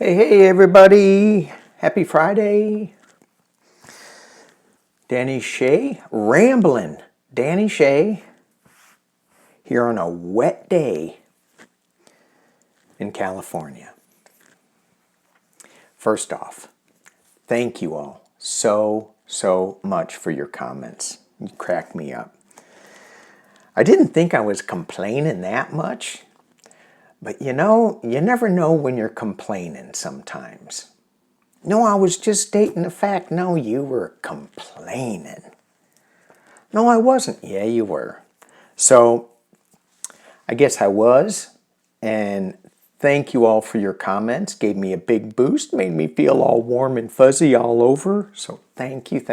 Hey everybody. Happy Friday. Danny Shay, rambling. Danny Shay here on a wet day in California. First off, thank you all so much for your comments. You cracked me up. I didn't think I was complaining that much, but you never know when you're complaining sometimes. No, I was just stating the fact. No, you were complaining. No, I wasn't. Yeah, you were. So, I guess I was. And thank you all for your comments. Gave me a big boost. Made me feel all warm and fuzzy all over. So, thank you.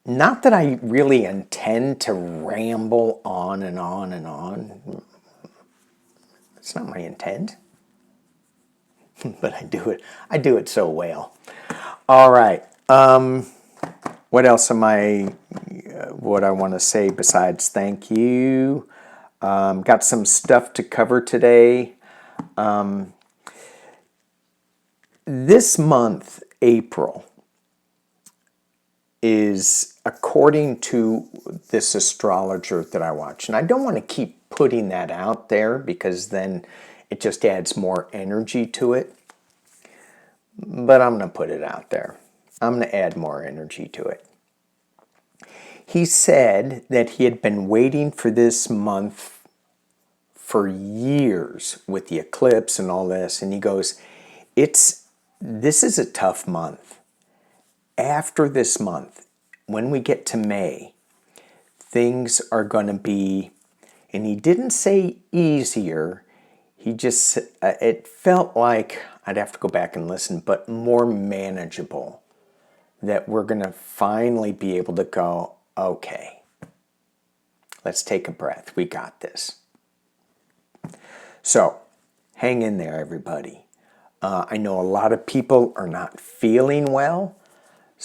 Not that I really intend to ramble on and on and on. It's not my intent. But I do it so well. All right. What else what I want to say besides thank you? Got some stuff to cover today. This month, April, is according to this astrologer that I watch. And I don't want to keep putting that out there because then it just adds more energy to it. But I'm going to put it out there. I'm going to add more energy to it. He said that he had been waiting for this month for years with the eclipse and all this. And he goes, this is a tough month. After this month, when we get to May, things are going to be, and he didn't say easier. He just, it felt like, I'd have to go back and listen, but more manageable. That we're going to finally be able to go, okay, let's take a breath. We got this. So, hang in there, everybody. I know a lot of people are not feeling well,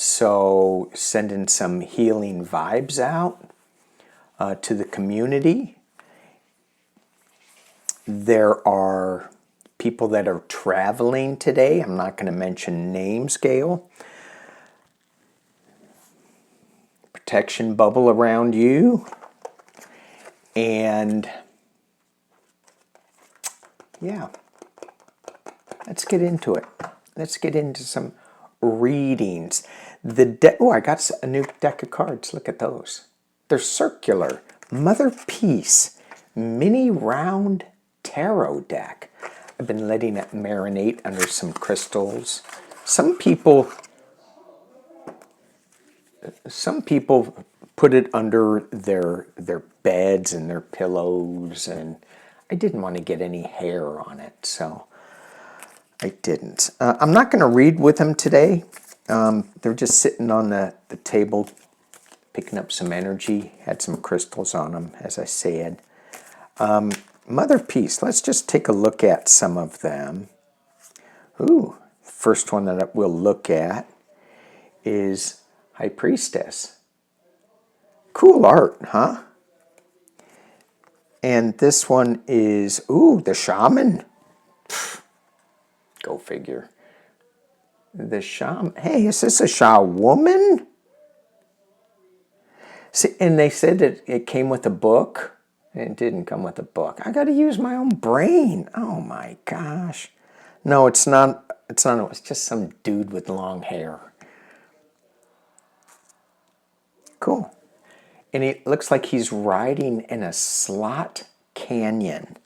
so sending some healing vibes out to the community. There are people that are traveling today. I'm not going to mention names, Gail. Protection bubble around you. And yeah, let's get into it. Let's get into some readings. I got a new deck of cards. Look at those. They're circular. Mother Peace mini round tarot deck. I've been letting it marinate under some crystals. Some people put it under their beds and their pillows, and I didn't want to get any hair on it, so I didn't. I'm not going to read with them today. They're just sitting on the table, picking up some energy. Had some crystals on them, as I said. Mother Peace, let's just take a look at some of them. Ooh, first one that we'll look at is High Priestess. Cool art, huh? And this one is, the Shaman. Pfft, go figure. The Shaman. Hey, is this a Sha woman? See, and they said that it came with a book. It didn't come with a book. I got to use my own brain. Oh my gosh. No, it's not. It's just some dude with long hair. Cool. And it looks like he's riding in a slot canyon.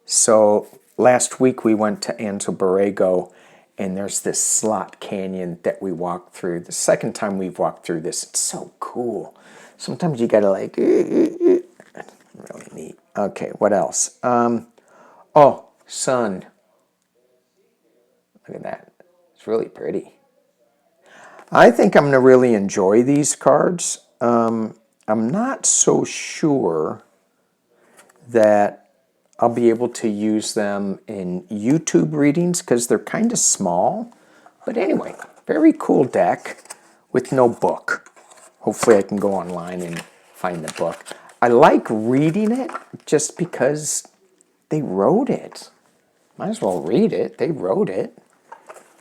So last week we went to Anzo Borrego, and there's this slot canyon that we walked through. The second time we've walked through this, it's so cool. Sometimes you gotta like, really neat. Okay, what else? Sun. Look at that. It's really pretty. I think I'm gonna really enjoy these cards. I'm not so sure that I'll be able to use them in YouTube readings because they're kind of small. But anyway, very cool deck with no book. Hopefully I can go online and find the book. I like reading it just because they wrote it. Might as well read it. They wrote it.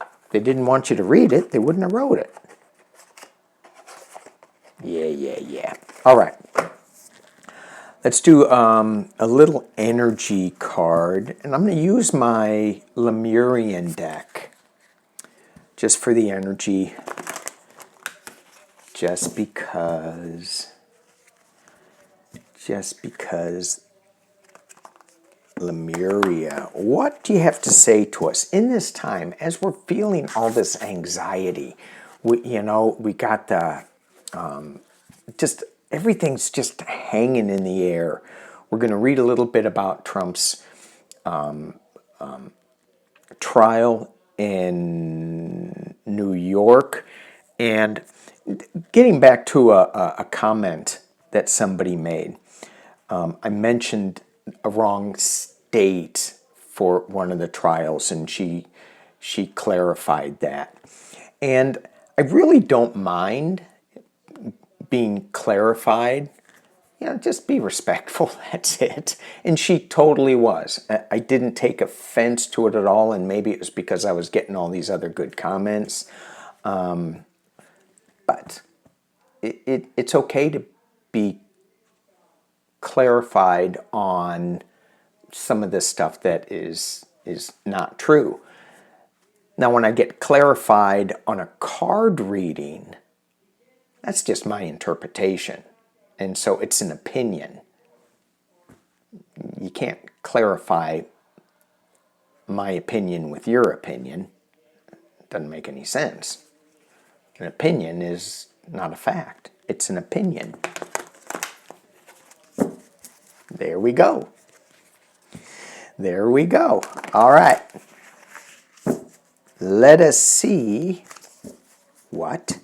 If they didn't want you to read it, they wouldn't have wrote it. Yeah. All right. Let's do a little energy card. And I'm going to use my Lemurian deck just for the energy. Just because Lemuria, what do you have to say to us in this time as we're feeling all this anxiety? We got the, just everything's just hanging in the air. We're going to read a little bit about Trump's trial in New York, and getting back to a comment that somebody made. I mentioned a wrong state for one of the trials, and she clarified that. And I really don't mind being clarified. Just be respectful, that's it. And she totally was. I didn't take offense to it at all, and maybe it was because I was getting all these other good comments. But it's okay to be clarified on some of this stuff that is not true. Now, when I get clarified on a card reading, that's just my interpretation. And so it's an opinion. You can't clarify my opinion with your opinion. It doesn't make any sense. An opinion is not a fact. It's an opinion. There we go. There we go. All right. Let us see what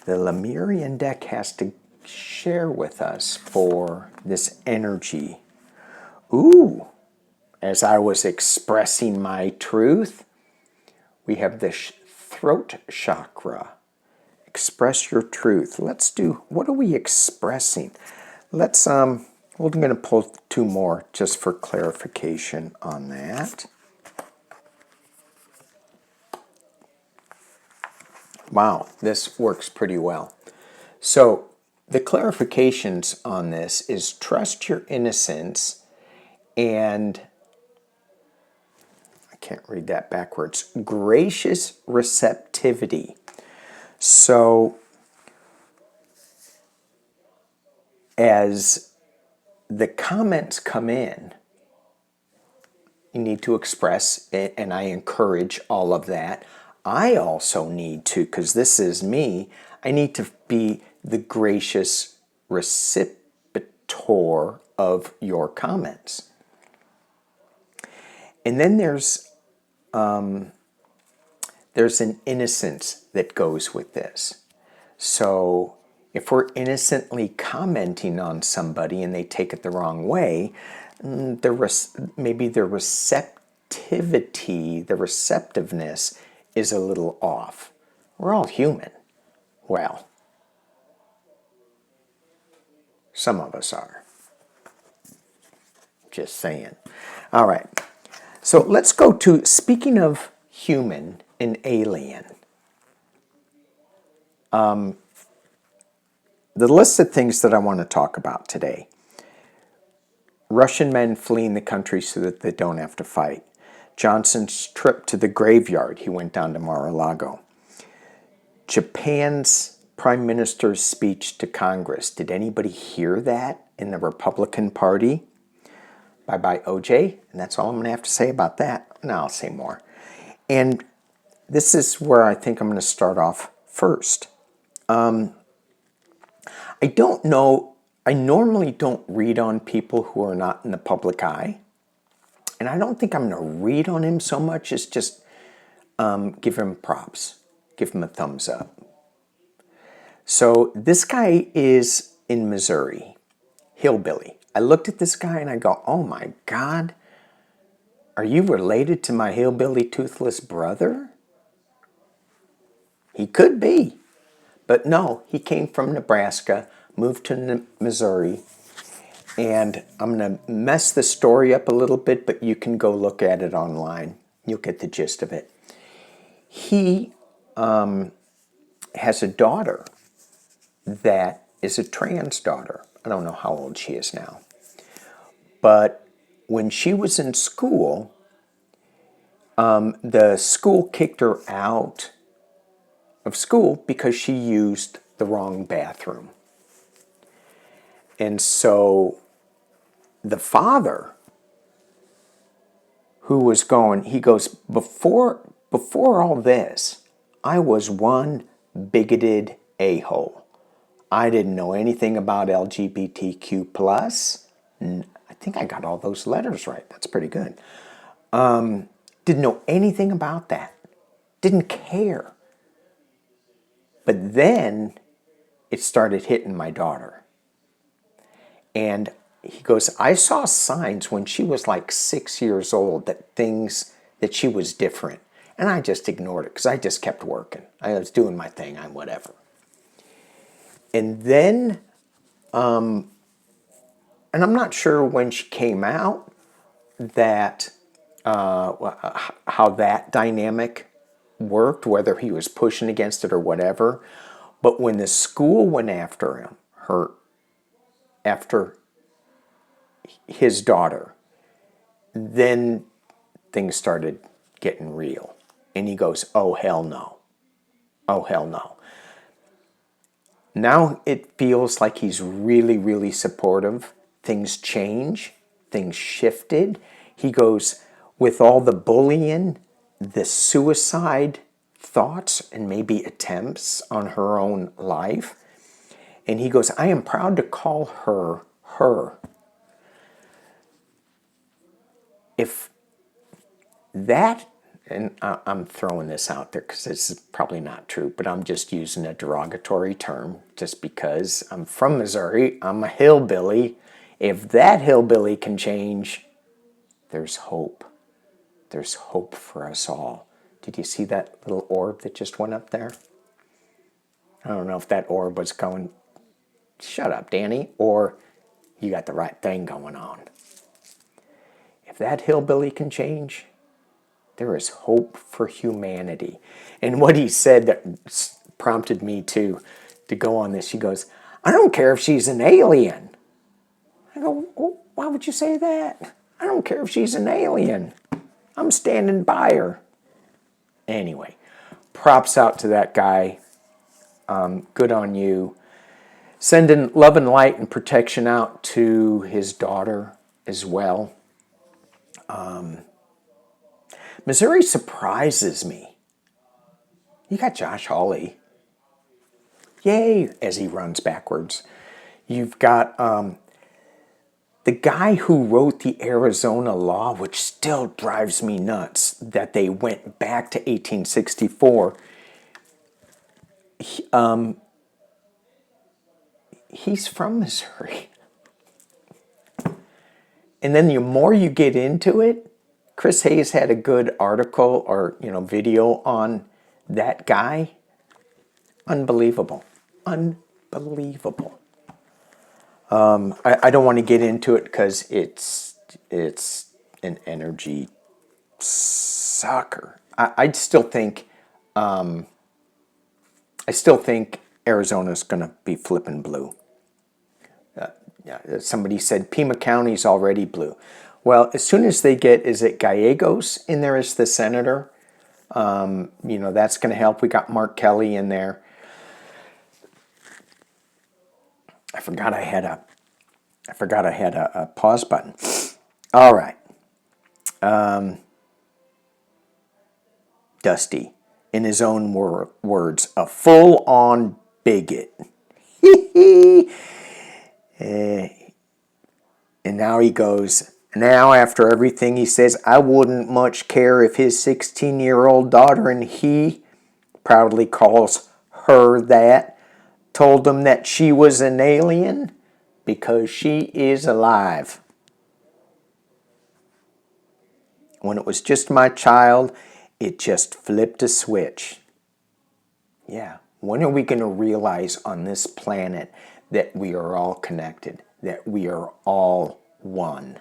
the Lemurian deck has to share with us for this energy. Ooh, as I was expressing my truth, we have this throat chakra. Express your truth. Let's do, what are we expressing? Let's, we're going to pull two more just for clarification on that. Wow, this works pretty well. So the clarifications on this is trust your innocence and, I can't read that backwards, gracious receptivity. So as the comments come in, you need to express it, and I encourage all of that. I also need to, because this is me, I need to be the gracious receptor of your comments. And then there's an innocence that goes with this. So if we're innocently commenting on somebody and they take it the wrong way, maybe the receptivity, the receptiveness is a little off. We're all human. Well, some of us are. Just saying. All right. So let's go to, speaking of human and alien, the list of things that I want to talk about today. Russian men fleeing the country so that they don't have to fight. Johnson's trip to the graveyard. He went down to Mar-a-Lago. Japan's Prime Minister's speech to Congress. Did anybody hear that in the Republican Party? Bye-bye, OJ. And that's all I'm going to have to say about that. No, I'll say more. And this is where I think I'm going to start off first. I don't know. I normally don't read on people who are not in the public eye. And I don't think I'm going to read on him so much as just give him props. Give him a thumbs up. So this guy is in Missouri. Hillbilly. I looked at this guy and I go, oh my God. Are you related to my hillbilly toothless brother? He could be. But no, he came from Nebraska, moved to Missouri, And I'm going to mess the story up a little bit, but you can go look at it online. You'll get the gist of it. He has a daughter that is a trans daughter. I don't know how old she is now. But when she was in school, the school kicked her out of school because she used the wrong bathroom. And so the father, who was going, he goes, before all this, I was one bigoted a-hole. I didn't know anything about LGBTQ+. I think I got all those letters right. That's pretty good. Didn't know anything about that. Didn't care. But then it started hitting my daughter. And he goes, I saw signs when she was like 6 years old that she was different. And I just ignored it because I just kept working. I was doing my thing, I'm whatever. And then, and I'm not sure when she came out that, how that dynamic worked, whether he was pushing against it or whatever. But when the school went after after his daughter, then things started getting real. And he goes, oh, hell no. Oh, hell no. Now it feels like he's really, really supportive. Things change. Things shifted. He goes, with all the bullying, the suicide thoughts, and maybe attempts on her own life. And he goes, I am proud to call her, her. If that, and I'm throwing this out there because it's probably not true, but I'm just using a derogatory term just because I'm from Missouri, I'm a hillbilly. If that hillbilly can change, there's hope. There's hope for us all. Did you see that little orb that just went up there? I don't know if that orb was going, shut up, Danny, or you got the right thing going on. If that hillbilly can change, there is hope for humanity. And what he said that prompted me to go on this, he goes, I don't care if she's an alien. I go, oh, why would you say that? I don't care if she's an alien. I'm standing by her. Anyway, props out to that guy. Good on you. Sending love and light and protection out to his daughter as well. Missouri surprises me. You got Josh Hawley. Yay, as he runs backwards. You've got the guy who wrote the Arizona law, which still drives me nuts, that they went back to 1864. He's from Missouri. And then the more you get into it, Chris Hayes had a good article or video on that guy. Unbelievable. Unbelievable. I don't want to get into it because it's an energy sucker. I still think Arizona's going to be flipping blue. Somebody said Pima County's already blue. Well, as soon as they get, is it Gallegos in there as the senator? That's going to help. We got Mark Kelly in there. I forgot I had a pause button. All right. Dusty, in his own words, a full-on bigot. And now he goes, now after everything he says, I wouldn't much care if his 16-year-old daughter, and he proudly calls her that, told him that she was an alien because she is alive. When it was just my child, it just flipped a switch. Yeah, when are we going to realize on this planet that we are all connected? that we are all one.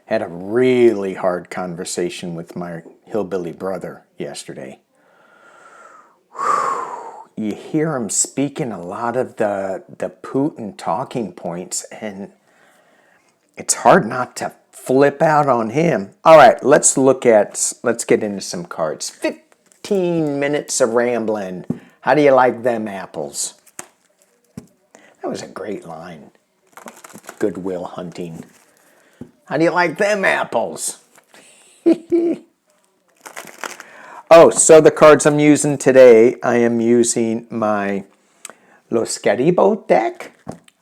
Had a really hard conversation with my hillbilly brother yesterday. You hear him speaking a lot of the Putin talking points, and it's hard not to flip out on him. All right, let's get into some cards. 15 minutes of rambling. How do you like them apples? That was a great line. Goodwill Hunting. How do you like them apples? Oh, so the cards I'm using today, I am using my Los Caribou deck.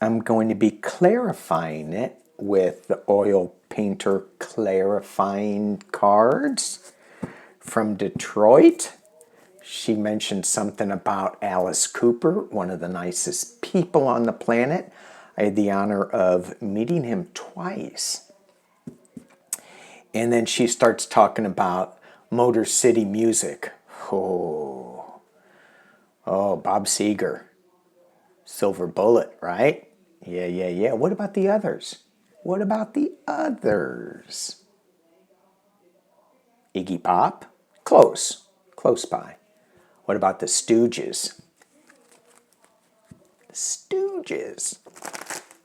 I'm going to be clarifying it with the Oil Painter clarifying cards from Detroit. She mentioned something about Alice Cooper, one of the nicest people on the planet. I had the honor of meeting him twice. And then she starts talking about Motor City Music. Oh, Bob Seger. Silver Bullet, right? Yeah. What about the others? Iggy Pop? Close by. What about the Stooges?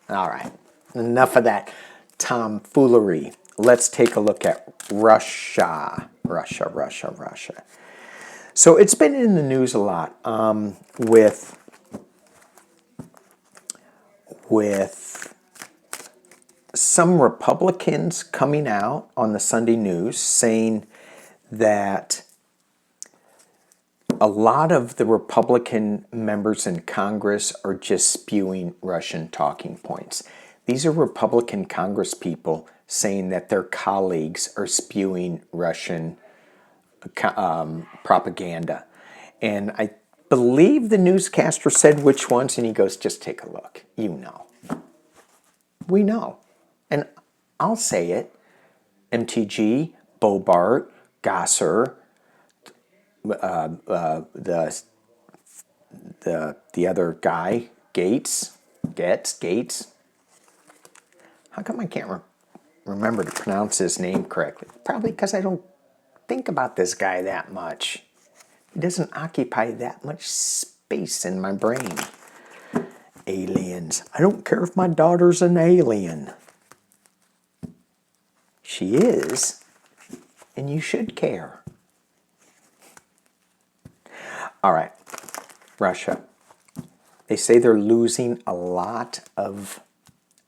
All right, enough of that tomfoolery. Let's take a look at Russia. So it's been in the news a lot with some Republicans coming out on the Sunday news saying that a lot of the Republican members in Congress are just spewing Russian talking points. These are Republican Congress people saying that their colleagues are spewing Russian propaganda. And I believe the newscaster said which ones, and he goes, just take a look. You know. We know. And I'll say it. MTG, Bobart, Gasser, the other guy, Gates. How come I can't remember to pronounce his name correctly? Probably because I don't think about this guy that much. He doesn't occupy that much space in my brain. Aliens. I don't care if my daughter's an alien. She is, and you should care. All right, Russia. They say they're losing a lot of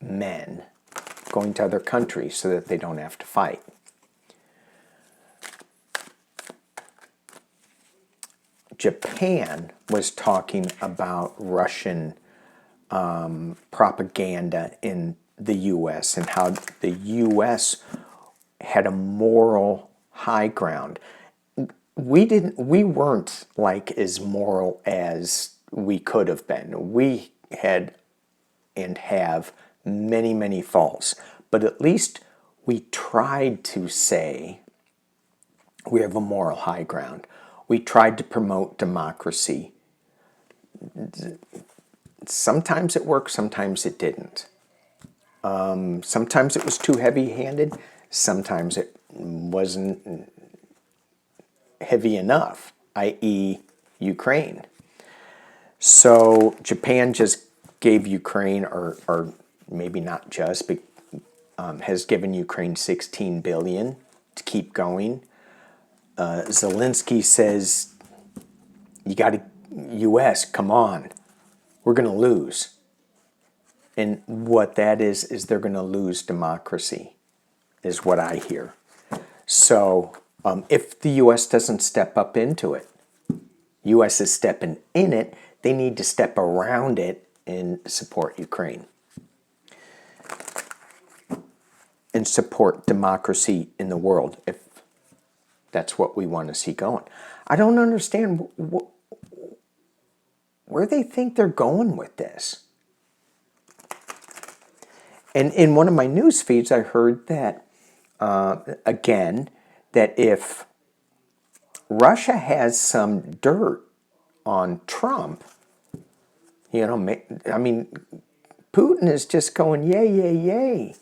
men going to other countries so that they don't have to fight. Japan was talking about Russian propaganda in the U.S. and how the U.S. had a moral high ground. We weren't like as moral as we could have been. We had and have many faults, but at least we tried to say we have a moral high ground. We tried to promote democracy. Sometimes it worked, sometimes it didn't. Sometimes it was too heavy-handed, sometimes it wasn't heavy enough, i.e. Ukraine. So Japan just gave Ukraine, or maybe not just, but has given Ukraine $16 billion to keep going. Zelensky says, you got to, U.S., come on, we're going to lose. And what that is they're going to lose democracy, is what I hear. So if the U.S. doesn't step up into it, U.S. is stepping in it, they need to step around it and support Ukraine. And support democracy in the world, if that's what we want to see going. I don't understand where they think they're going with this. And in one of my news feeds, I heard that, again, that if Russia has some dirt on Trump, you know, I mean, Putin is just going, yay, yay, yay.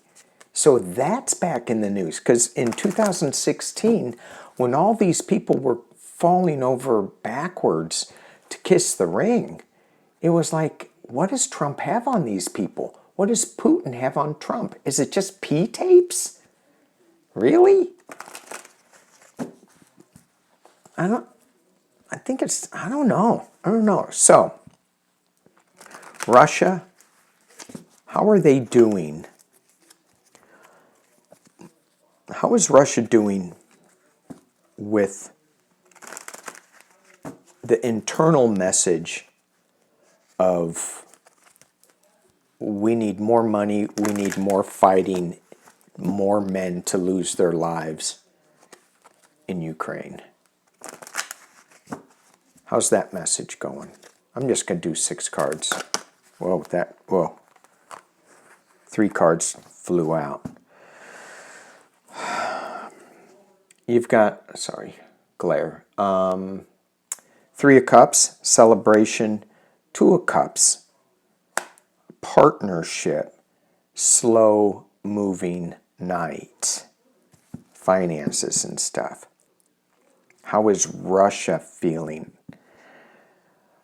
So that's back in the news. Because in 2016, when all these people were falling over backwards to kiss the ring, it was like, what does Trump have on these people? What does Putin have on Trump? Is it just P-tapes? Really? I don't know. So, Russia, how are they doing? How is Russia doing with the internal message of we need more money, we need more fighting, more men to lose their lives in Ukraine? How's that message going? I'm just going to do 6 cards. Whoa. 3 cards flew out. You've got, glare. 3 of Cups, celebration. 2 of Cups, partnership, slow moving night, finances and stuff. How is Russia feeling?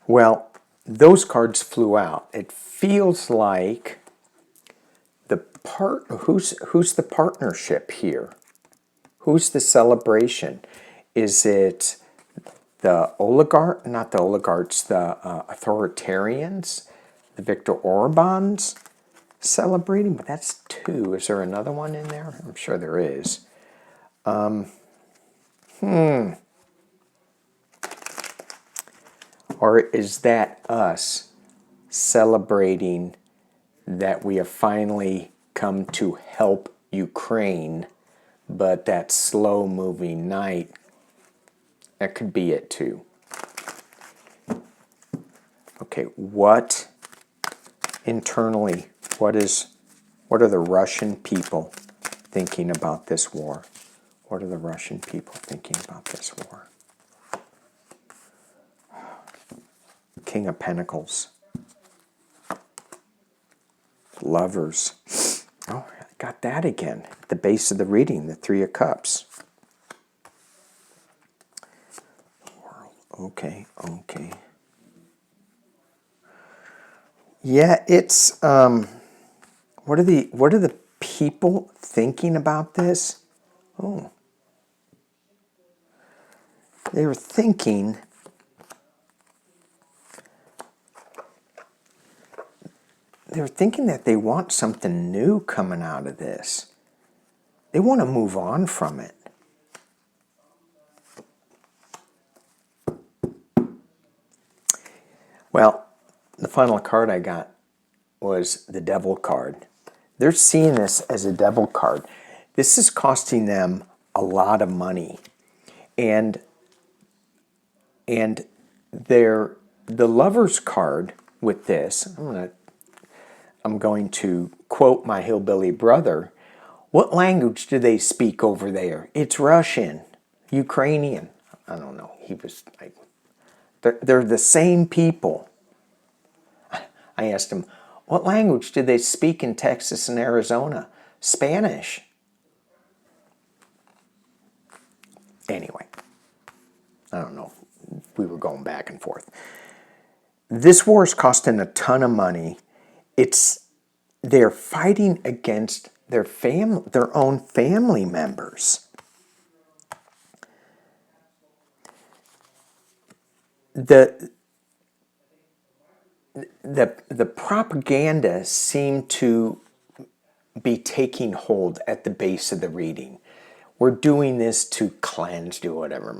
Well, those cards flew out. It feels like who's the partnership here? Who's the celebration? Is it the not the oligarchs, the authoritarians, the Viktor Orbans celebrating? But that's 2. Is there another one in there? I'm sure there is. Or is that us celebrating that we have finally come to help Ukraine, but that slow-moving night, that could be it too. Okay, what internally, what are the Russian people thinking about this war? What are the Russian people thinking about this war? King of Pentacles. Lovers. Oh, I got that again. At the base of the reading, the 3 of Cups. Okay. Yeah, it's what are the people thinking about this? Oh. They were thinking that they want something new coming out of this. They want to move on from it. Well, the final card I got was the Devil card. They're seeing this as a Devil card. This is costing them a lot of money. And the Lover's card with this, I'm going to quote my hillbilly brother. What language do they speak over there? It's Russian, Ukrainian. I don't know. He was like, they're the same people. I asked him, what language do they speak in Texas and Arizona? Spanish. Anyway, I don't know. We were going back and forth. This war is costing a ton of money. They're fighting against their own family members. The propaganda seemed to be taking hold at the base of the reading. We're doing this to cleanse, do whatever,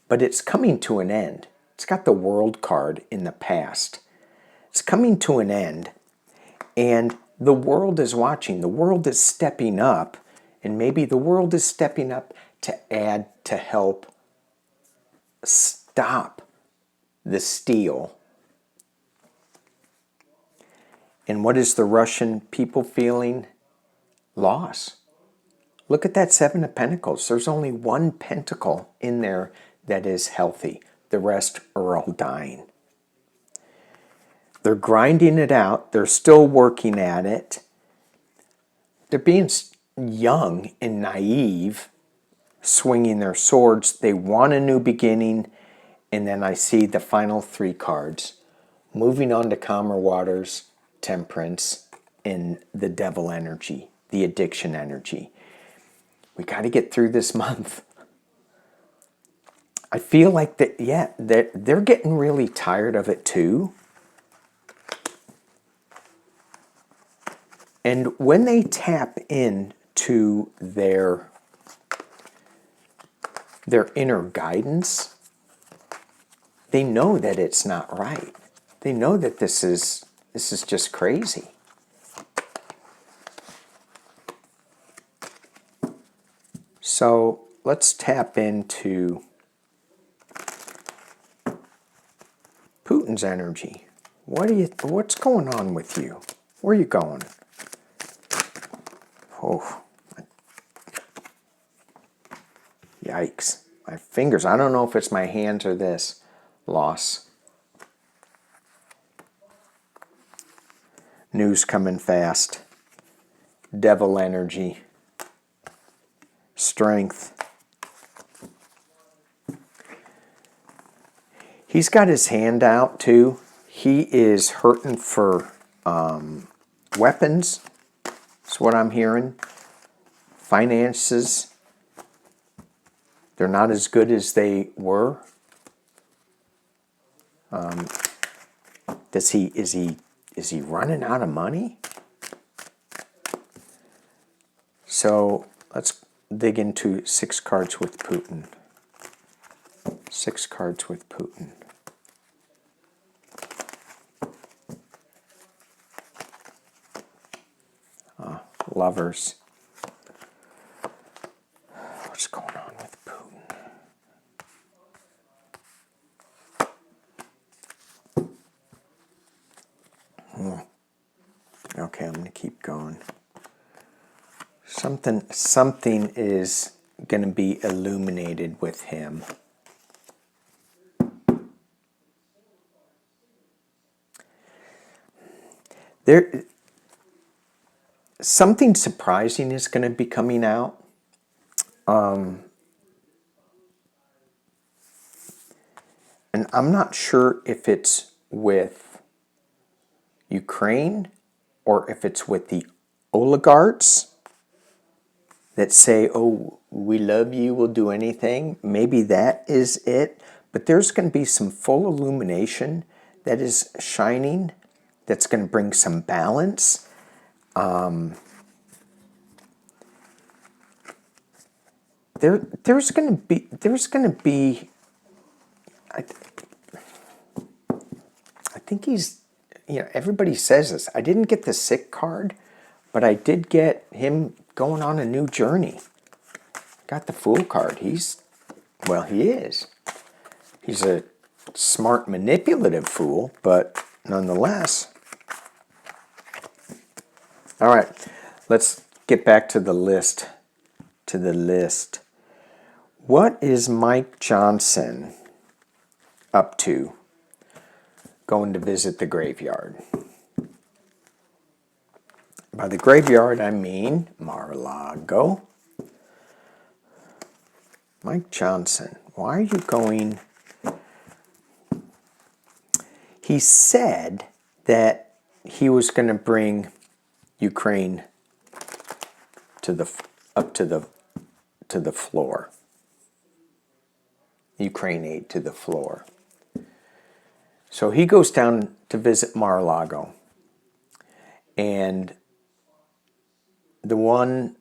but it's coming to an end. It's got the World card in the past. It's coming to an end, and the world is watching. The world is stepping up, and maybe the world is stepping up to help stop the steal. And what is the Russian people feeling? Loss. Look at that 7 of Pentacles. There's only 1 pentacle in there that is healthy. The rest are all dying. They're grinding it out. They're still working at it. They're being young and naive, swinging their swords. They want a new beginning. And then I see the final 3 cards. Moving on to calmer waters, temperance, and the devil energy, the addiction energy. We got to get through this month. I feel like they're getting really tired of it too. And when they tap into their inner guidance, they know that it's not right. They know that this is just crazy. So let's tap into Putin's energy. What's going on with you? Where are you going? Oh, yikes. My fingers, I don't know if it's my hands or this. Loss. News coming fast. Devil energy. Strength. He's got his hand out too. He is hurting for weapons. That's what I'm hearing. Finances. They're not as good as they were. Is he running out of money? So let's dig into 6 cards with Putin. 6 cards with Putin. Lovers. What's going on with Putin? Okay, I'm going to keep going. Something is going to be illuminated with him. Something surprising is going to be coming out. And I'm not sure if it's with Ukraine or if it's with the oligarchs that say, oh, we love you, we'll do anything. Maybe that is it. But there's going to be some full illumination that is shining, that's going to bring some balance. There's going to be I think he's, everybody says this. I didn't get the sick card, but I did get him going on a new journey. Got the Fool card. He is. He's a smart, manipulative fool, but nonetheless. All right, let's get back to the list. What is Mike Johnson up to? Going to visit the graveyard. By the graveyard, I mean Mar-a-Lago. Mike Johnson, why are you going? He said that he was going to bring Ukraine up to the floor. Ukraine aid to the floor. So he goes down to visit Mar-a-Lago. And the one,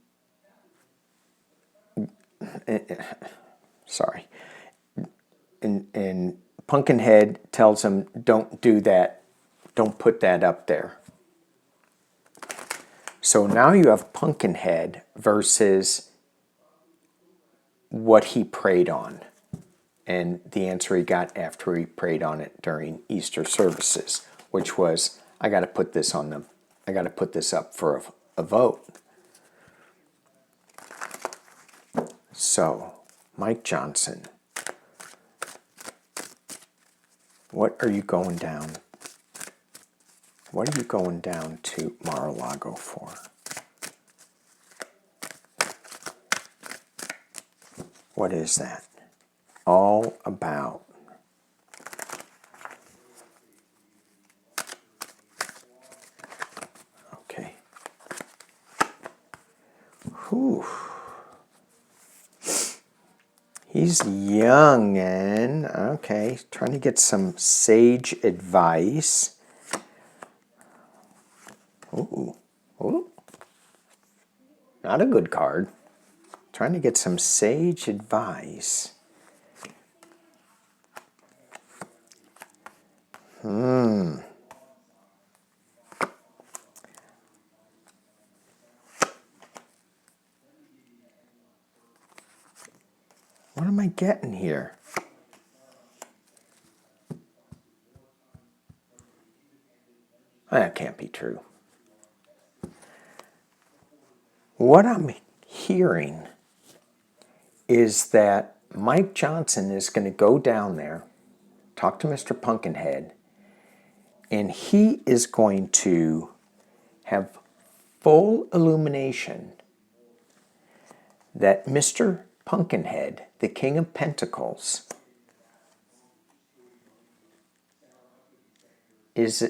and Pumpkinhead tells him, don't do that. Don't put that up there. So now you have Pumpkinhead versus what he prayed on. And the answer he got after he prayed on it during Easter services, which was, I got to put this up for a vote. So, Mike Johnson, what are you going down What are you going down to Mar-a-Lago for? What is that all about? Okay. Whew. He's young and, okay, trying to get some sage advice. Ooh, ooh. Not a good card. Trying to get some sage advice. What am I getting here? That can't be true. What I'm hearing is that Mike Johnson is going to go down there, talk to Mr. Pumpkinhead, and he is going to have full illumination that Mr. Pumpkinhead, the King of Pentacles, is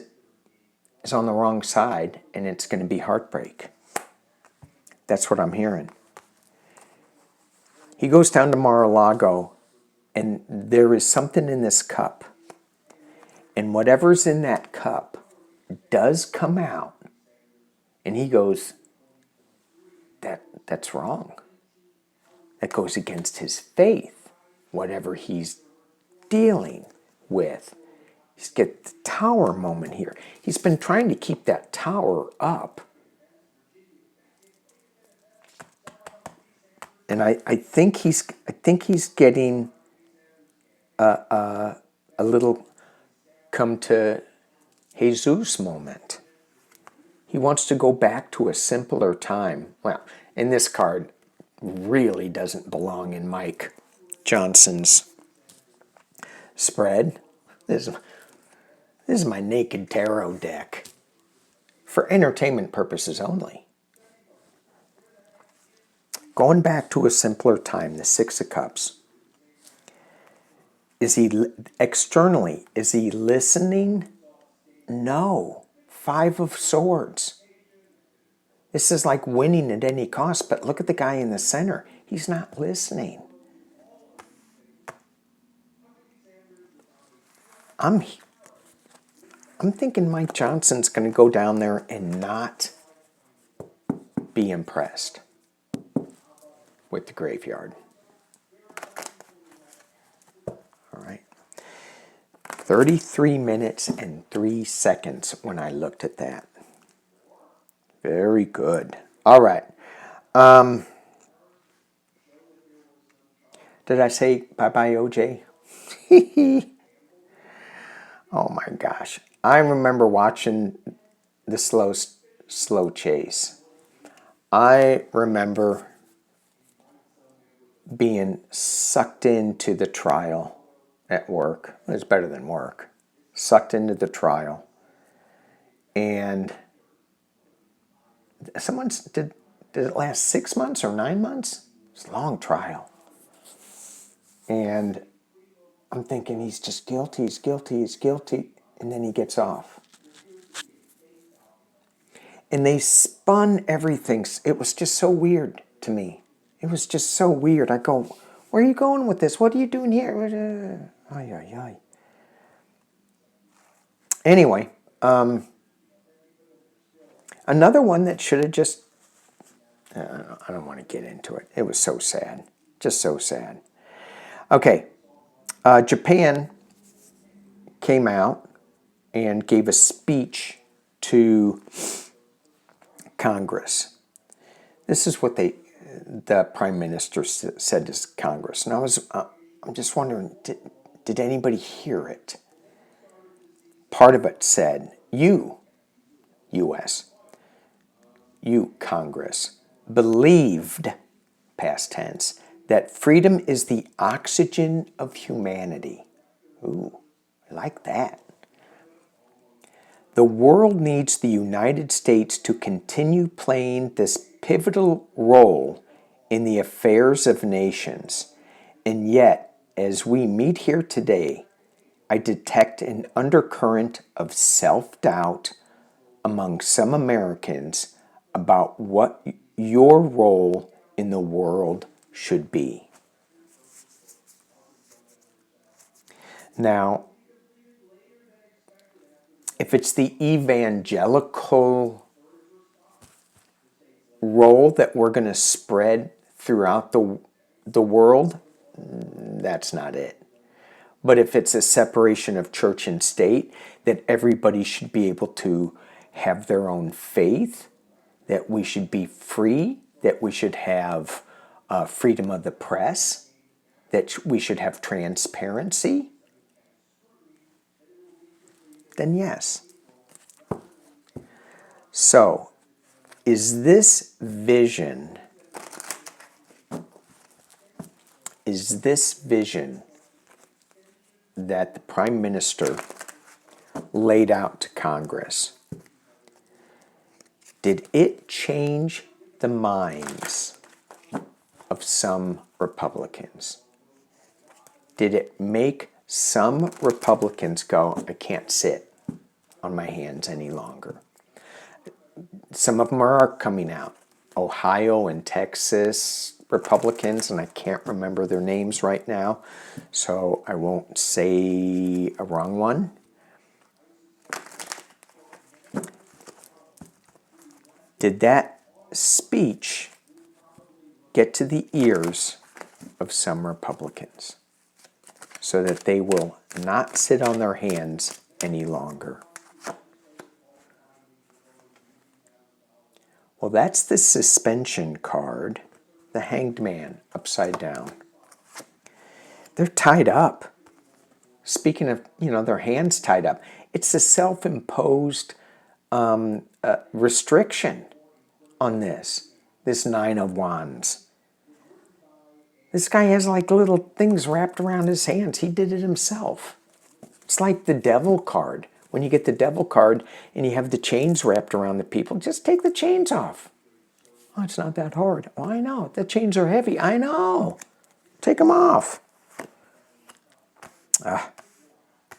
on the wrong side, and it's going to be heartbreak. That's what I'm hearing. He goes down to Mar-a-Lago, and there is something in this cup. And whatever's in that cup does come out. And he goes, that's wrong. That goes against his faith, whatever he's dealing with. He's got the tower moment here. He's been trying to keep that tower up. And I think he's getting a little come to Jesus moment. He wants to go back to a simpler time. Well, and this card really doesn't belong in Mike Johnson's spread. This is my naked tarot deck for entertainment purposes only. Going back to a simpler time, the Six of Cups. Is he externally, is he listening? No. Five of Swords. This is like winning at any cost, but look at the guy in the center. He's not listening. I'm thinking Mike Johnson's going to go down there and not be impressed with the graveyard. All right. 33 minutes and 3 seconds when I looked at that. Very good. All right. Did I say bye-bye, OJ? Oh my gosh. I remember watching the slow chase. I remember being sucked into the trial at work. It was better than work. Sucked into the trial. And did it last 6 months or 9 months? It's a long trial. And I'm thinking he's just guilty, he's guilty, he's guilty. And then he gets off. And they spun everything. It was just so weird to me. It was just so weird. I go, where are you going with this? What are you doing here? Ay, ay, ay. Anyway, another one that should have just, I don't want to get into it. It was so sad. Just so sad. Okay. Japan came out and gave a speech to Congress. This is what the Prime Minister said to Congress. And I'm just wondering, did anybody hear it? Part of it said, you, U.S., you, Congress, believed, past tense, that freedom is the oxygen of humanity. Ooh, I like that. The world needs the United States to continue playing this pivotal role in the affairs of nations. And yet, as we meet here today, I detect an undercurrent of self-doubt among some Americans about what your role in the world should be. Now, if it's the evangelical role that we're going to spread throughout the world, that's not it. But if it's a separation of church and state, that everybody should be able to have their own faith, that we should be free, that we should have freedom of the press, that we should have transparency, then yes. So, is this vision that the Prime Minister laid out to Congress, did it change the minds of some Republicans? Did it make some Republicans go, I can't sit on my hands any longer? Some of them are coming out. Ohio and Texas Republicans, and I can't remember their names right now, so I won't say a wrong one. Did that speech get to the ears of some Republicans so that they will not sit on their hands any longer? Well, that's the suspension card, the Hanged Man upside down. They're tied up. Speaking of, their hands tied up, it's a self-imposed restriction on this Nine of Wands. This guy has like little things wrapped around his hands. He did it himself. It's like the Devil card. When you get the Devil card and you have the chains wrapped around the people, just take the chains off. Oh, it's not that hard. Oh, I know. The chains are heavy. I know. Take them off.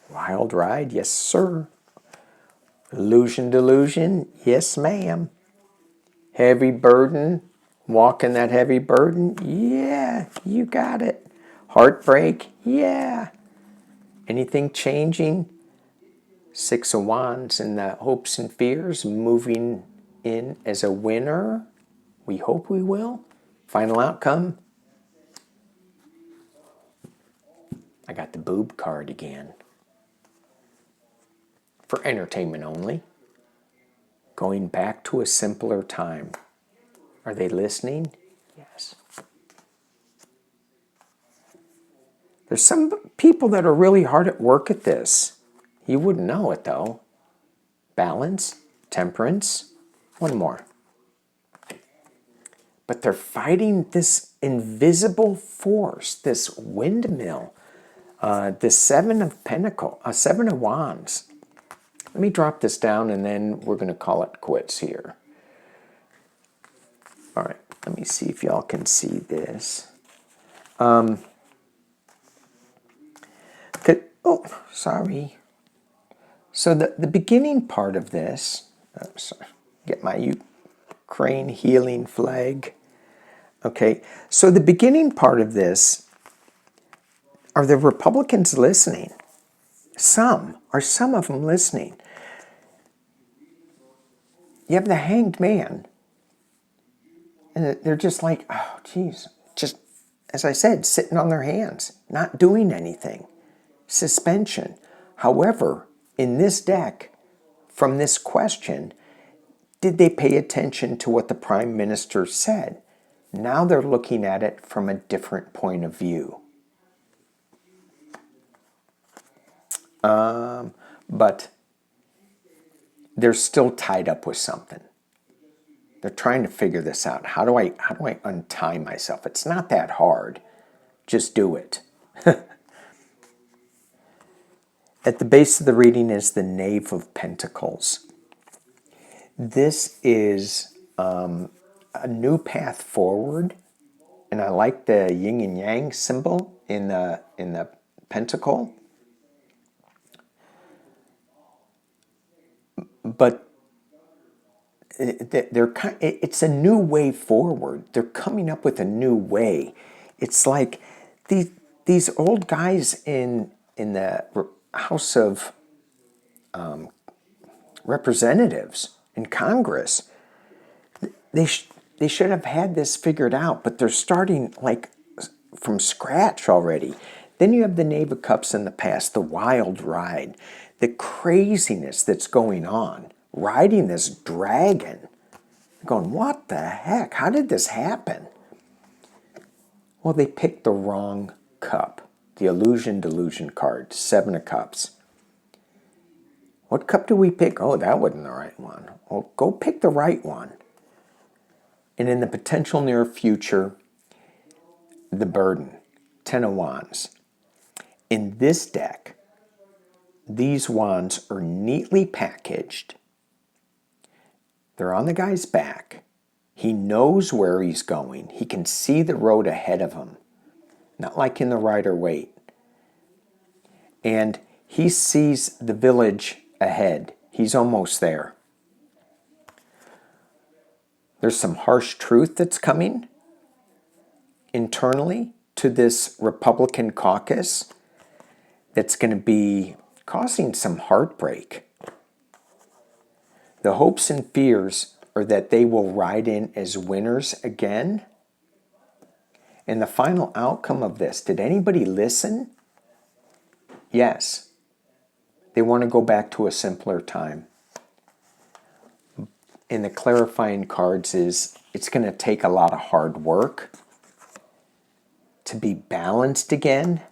Wild ride. Yes, sir. Illusion delusion. Yes, ma'am. Heavy burden. Walking that heavy burden. Yeah, you got it. Heartbreak. Yeah. Anything changing? Six of Wands and the hopes and fears, moving in as a winner. We hope we will. Final outcome. I got the boob card again. For entertainment only. Going back to a simpler time. Are they listening? Yes. There's some people that are really hard at work at this. You wouldn't know it, though. Balance, temperance, one more. But they're fighting this invisible force, this windmill, the Seven of Wands. Let me drop this down, and then we're going to call it quits here. All right, let me see if y'all can see this. Oh, sorry. So the beginning part of this, get my Ukraine healing flag. Okay, so the beginning part of this, are the Republicans listening? Are some of them listening? You have the Hanged Man, and they're just like, oh, geez, just, as I said, sitting on their hands, not doing anything. Suspension. However, in this deck, from this question, did they pay attention to what the Prime Minister said? Now they're looking at it from a different point of view. But they're still tied up with something. They're trying to figure this out. How do I untie myself? It's not that hard. Just do it. At the base of the reading is the Knave of Pentacles. This is a new path forward, and I like the yin and yang symbol in the pentacle. But it's a new way forward. They're coming up with a new way. It's like these old guys in the House of Representatives in Congress. They should have had this figured out, but they're starting like from scratch already. Then you have the Knave of Cups in the past, the wild ride, the craziness that's going on, riding this dragon. Going, what the heck? How did this happen? Well, they picked the wrong cup. The Illusion Delusion card, 7 of Cups. What cup do we pick? Oh, that wasn't the right one. Well, go pick the right one. And in the potential near future, the Burden, 10 of Wands. In this deck, these wands are neatly packaged. They're on the guy's back. He knows where he's going. He can see the road ahead of him. Not like in the Rider-Waite. And he sees the village ahead. He's almost there. There's some harsh truth that's coming internally to this Republican caucus that's going to be causing some heartbreak. The hopes and fears are that they will ride in as winners again. And the final outcome of this, did anybody listen? Yes. They want to go back to a simpler time. And the clarifying cards is it's going to take a lot of hard work to be balanced again,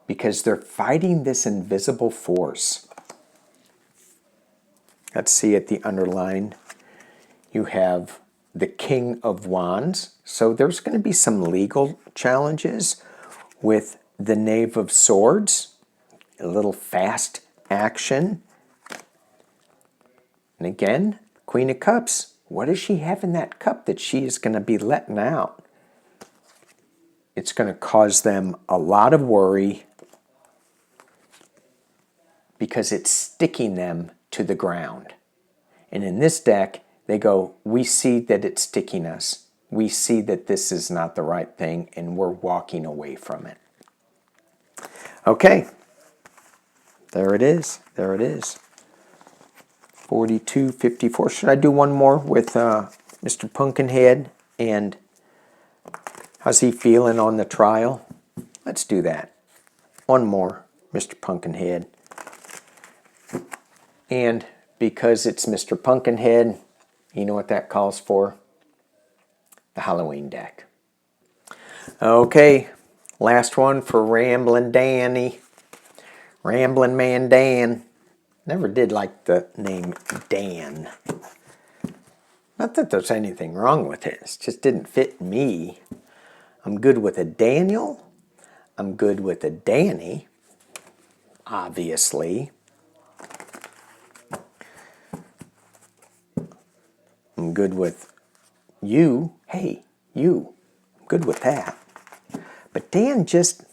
because they're fighting this invisible force. Let's see at the underline. You have the King of Wands. So there's going to be some legal challenges with the Knave of Swords. A little fast action. And again, Queen of Cups. What does she have in that cup that she is going to be letting out? It's going to cause them a lot of worry because it's sticking them to the ground. And in this deck, they go, we see that it's sticking us. We see that this is not the right thing, and we're walking away from it. Okay. There it is. There it is. 42-54. Should I do one more with Mr. Pumpkinhead? And how's he feeling on the trial? Let's do that. One more, Mr. Pumpkinhead. And because it's Mr. Pumpkinhead, you know what that calls for? The Halloween deck. Okay, last one for Ramblin' Danny. Ramblin' Man Dan. Never did like the name Dan. Not that there's anything wrong with it. It just didn't fit me. I'm good with a Daniel. I'm good with a Danny. Obviously. I'm good with you. Hey, you. I'm good with that. But Dan just,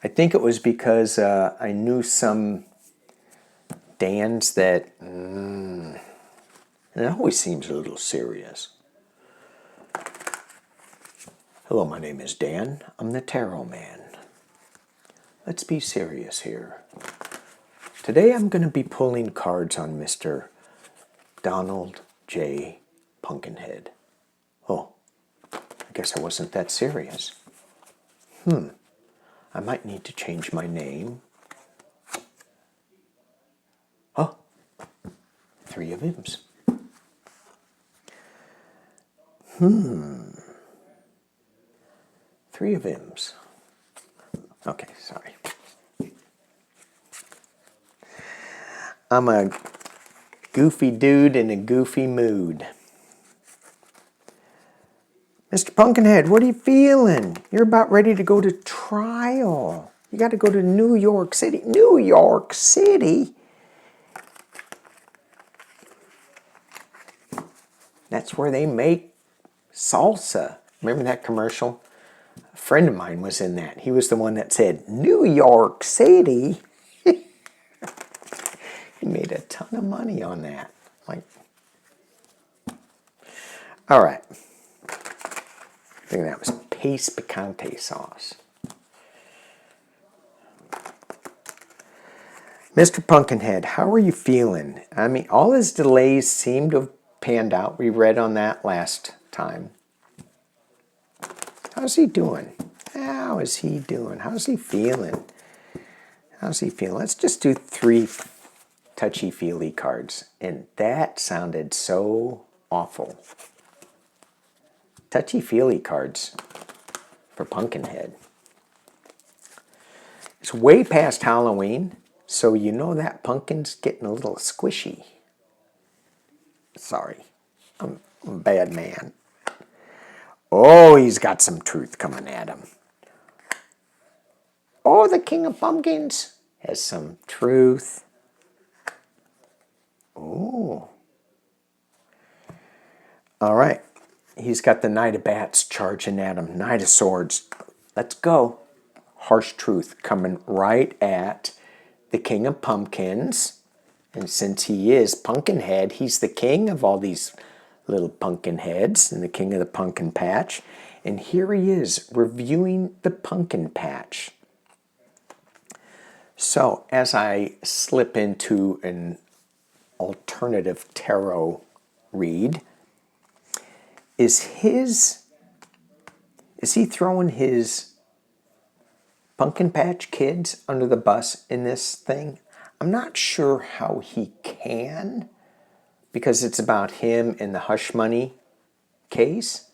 I think it was because I knew some Dans that, and it always seems a little serious. Hello, my name is Dan. I'm the Tarot Man. Let's be serious here. Today I'm going to be pulling cards on Mr. Donald J. Pumpkinhead. Oh, I guess I wasn't that serious. I might need to change my name. Oh, 3 of Imps. 3 of Imps. Okay, sorry. I'm a goofy dude in a goofy mood. Mr. Pumpkinhead, what are you feeling? You're about ready to go to trial. You got to go to New York City. New York City? That's where they make salsa. Remember that commercial? A friend of mine was in that. He was the one that said, New York City? He made a ton of money on that. Like, all right. I think that was Pace Picante sauce. Mr. Pumpkinhead, how are you feeling? I mean, all his delays seem to have panned out. We read on that last time. How's he doing? How is he doing? How's he feeling? How's he feeling? Let's just do 3 touchy-feely cards. And that sounded so awful. Touchy-feely cards for Pumpkinhead. It's way past Halloween, so you know that pumpkin's getting a little squishy. Sorry, I'm a bad man. Oh, he's got some truth coming at him. Oh, the King of Pumpkins has some truth. Oh. All right. He's got the Knight of Bats charging at him. Knight of Swords. Let's go. Harsh truth coming right at the King of Pumpkins. And since he is Pumpkinhead, he's the king of all these little pumpkin heads and the king of the pumpkin patch. And here he is reviewing the pumpkin patch. So as I slip into an alternative tarot read, is he throwing his pumpkin patch kids under the bus in this thing? I'm not sure how he can, because it's about him and the hush money case.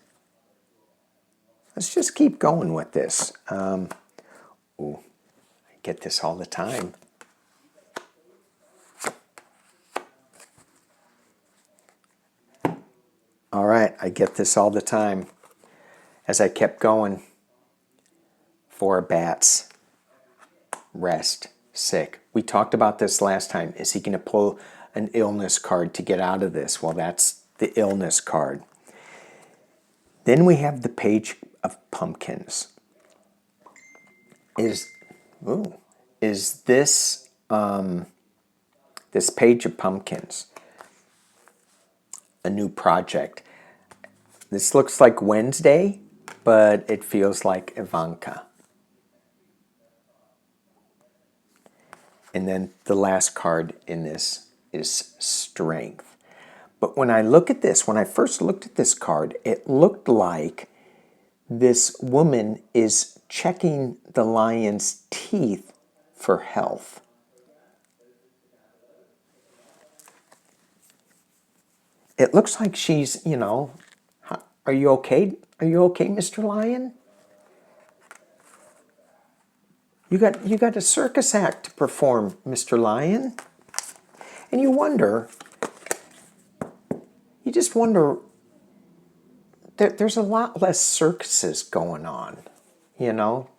Let's just keep going with this. I get this all the time. All right, I get this all the time. As I kept going, 4 bats, rest, sick. We talked about this last time. Is he going to pull an illness card to get out of this? Well, that's the illness card. Then we have the Page of Pumpkins. Is this this Page of Pumpkins a new project? This looks like Wednesday, but it feels like Ivanka. And then the last card in this is Strength. But when I look at this, when I first looked at this card, it looked like this woman is checking the lion's teeth for health. It looks like she's, you know, are you okay? Are you okay, Mr. Lion? You got a circus act to perform, Mr. Lion. And you just wonder, there's a lot less circuses going on, you know?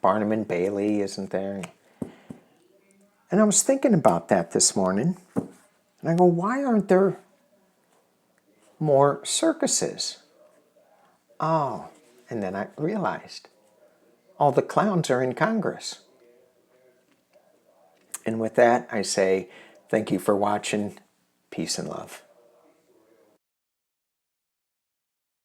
Barnum and Bailey isn't there. And I was thinking about that this morning. And I go, why aren't there more circuses? Oh, and then I realized all the clowns are in Congress. And with that, I say thank you for watching. Peace and love.